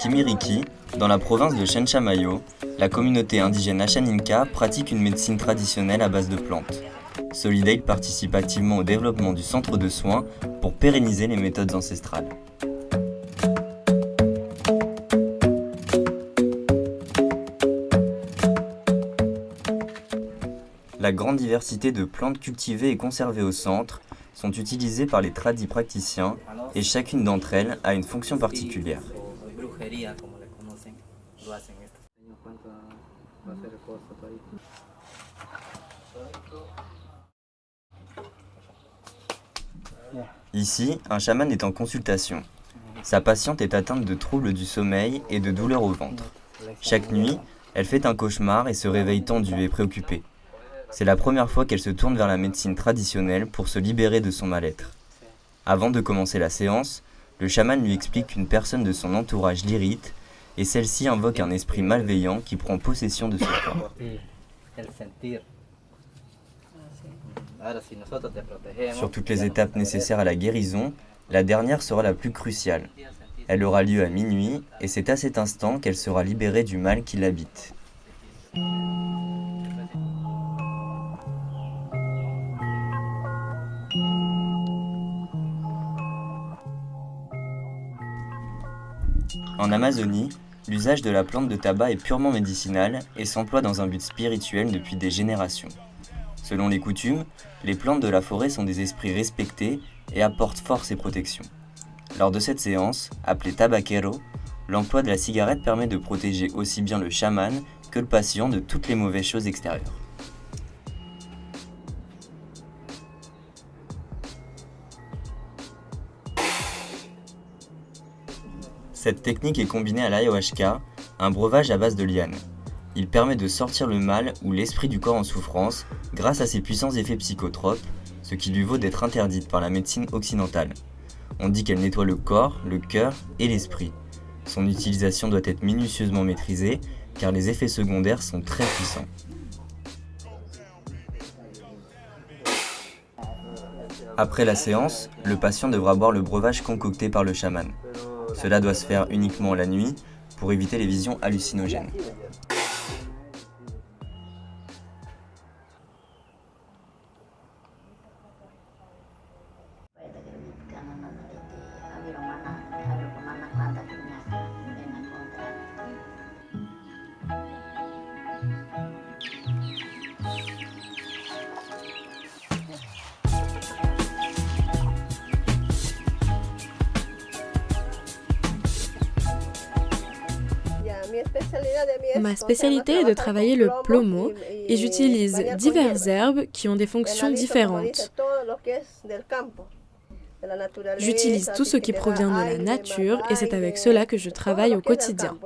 Quimiriki, dans la province de Chenchamayo, la communauté indigène Ashaninka pratique une médecine traditionnelle à base de plantes. Solidate participe activement au développement du centre de soins pour pérenniser les méthodes ancestrales. La grande diversité de plantes cultivées et conservées au centre sont utilisées par les praticiens et chacune d'entre elles a une fonction particulière. Ici, un chaman est en consultation. Sa patiente est atteinte de troubles du sommeil et de douleurs au ventre. Chaque nuit, elle fait un cauchemar et se réveille tendue et préoccupée. C'est la première fois qu'elle se tourne vers la médecine traditionnelle pour se libérer de son mal-être. Avant de commencer la séance, le chaman lui explique qu'une personne de son entourage l'irrite et celle-ci invoque un esprit malveillant qui prend possession de son corps. Sur toutes les étapes nécessaires à la guérison, la dernière sera la plus cruciale. Elle aura lieu à minuit et c'est à cet instant qu'elle sera libérée du mal qui l'habite. En Amazonie, l'usage de la plante de tabac est purement médicinal et s'emploie dans un but spirituel depuis des générations. Selon les coutumes, les plantes de la forêt sont des esprits respectés et apportent force et protection. Lors de cette séance, appelée tabaquero, l'emploi de la cigarette permet de protéger aussi bien le chaman que le patient de toutes les mauvaises choses extérieures. Cette technique est combinée à l'ayahuasca, un breuvage à base de lianes. Il permet de sortir le mal ou l'esprit du corps en souffrance grâce à ses puissants effets psychotropes, ce qui lui vaut d'être interdite par la médecine occidentale. On dit qu'elle nettoie le corps, le cœur et l'esprit. Son utilisation doit être minutieusement maîtrisée car les effets secondaires sont très puissants. Après la séance, le patient devra boire le breuvage concocté par le chaman. Cela doit se faire uniquement la nuit pour éviter les visions hallucinogènes. Ma spécialité est de travailler le plomo et j'utilise diverses herbes qui ont des fonctions différentes. J'utilise tout ce qui provient de la nature et c'est avec cela que je travaille au quotidien.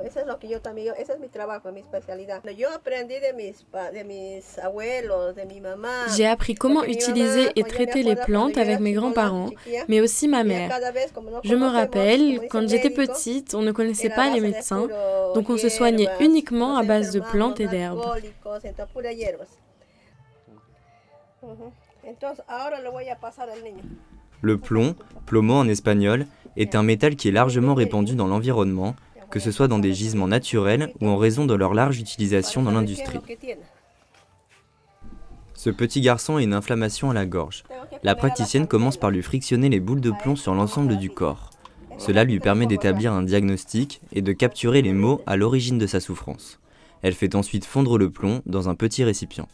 J'ai appris comment utiliser et traiter les plantes avec mes grands-parents, mais aussi ma mère. Je me rappelle, quand j'étais petite, on ne connaissait pas les médecins, donc on se soignait uniquement à base de plantes et d'herbes. Le plomb, plomo en espagnol, est un métal qui est largement répandu dans l'environnement, que ce soit dans des gisements naturels ou en raison de leur large utilisation dans l'industrie. Ce petit garçon a une inflammation à la gorge. La praticienne commence par lui frictionner les boules de plomb sur l'ensemble du corps. Cela lui permet d'établir un diagnostic et de capturer les maux à l'origine de sa souffrance. Elle fait ensuite fondre le plomb dans un petit récipient.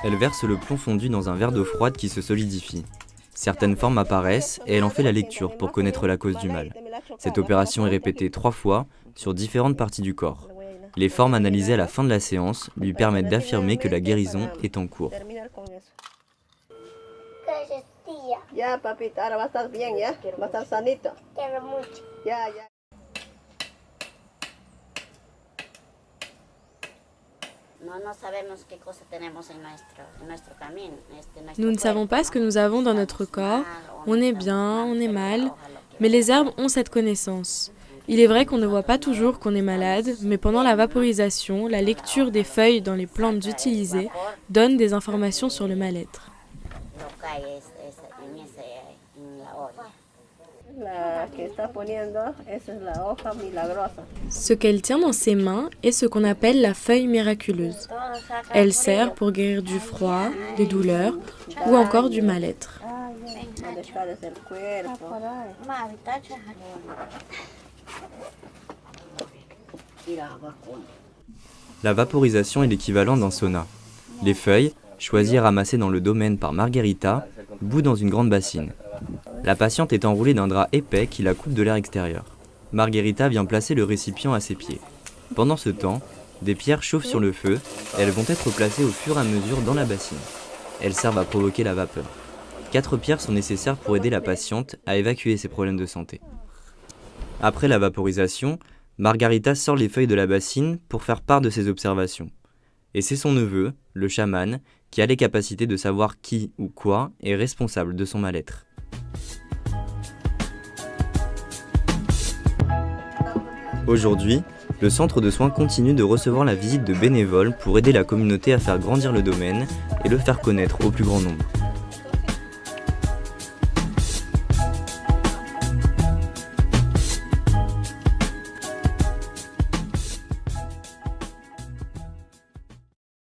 Elle verse le plomb fondu dans un verre d'eau froide qui se solidifie. Certaines formes apparaissent et elle en fait la lecture pour connaître la cause du mal. Cette opération est répétée 3 fois sur différentes parties du corps. Les formes analysées à la fin de la séance lui permettent d'affirmer que la guérison est en cours. Nous ne savons pas ce que nous avons dans notre corps. On est bien, on est mal, Mais les herbes ont cette connaissance. Il est vrai qu'on ne voit pas toujours qu'on est malade, mais pendant la vaporisation, la lecture des feuilles dans les plantes utilisées donne des informations sur le mal-être. Ce qu'elle tient dans ses mains est ce qu'on appelle la feuille miraculeuse. Elle sert pour guérir du froid, des douleurs ou encore du mal-être. La vaporisation est l'équivalent d'un sauna. Les feuilles, choisies et ramassées dans le domaine par Margherita, bouent dans une grande bassine. La patiente est enroulée d'un drap épais qui la coupe de l'air extérieur. Margherita vient placer le récipient à ses pieds. Pendant ce temps, des pierres chauffent sur le feu et elles vont être placées au fur et à mesure dans la bassine. Elles servent à provoquer la vapeur. 4 pierres sont nécessaires pour aider la patiente à évacuer ses problèmes de santé. Après la vaporisation, Margherita sort les feuilles de la bassine pour faire part de ses observations. Et c'est son neveu, le chaman, qui a les capacités de savoir qui ou quoi est responsable de son mal-être. Aujourd'hui, le centre de soins continue de recevoir la visite de bénévoles pour aider la communauté à faire grandir le domaine et le faire connaître au plus grand nombre.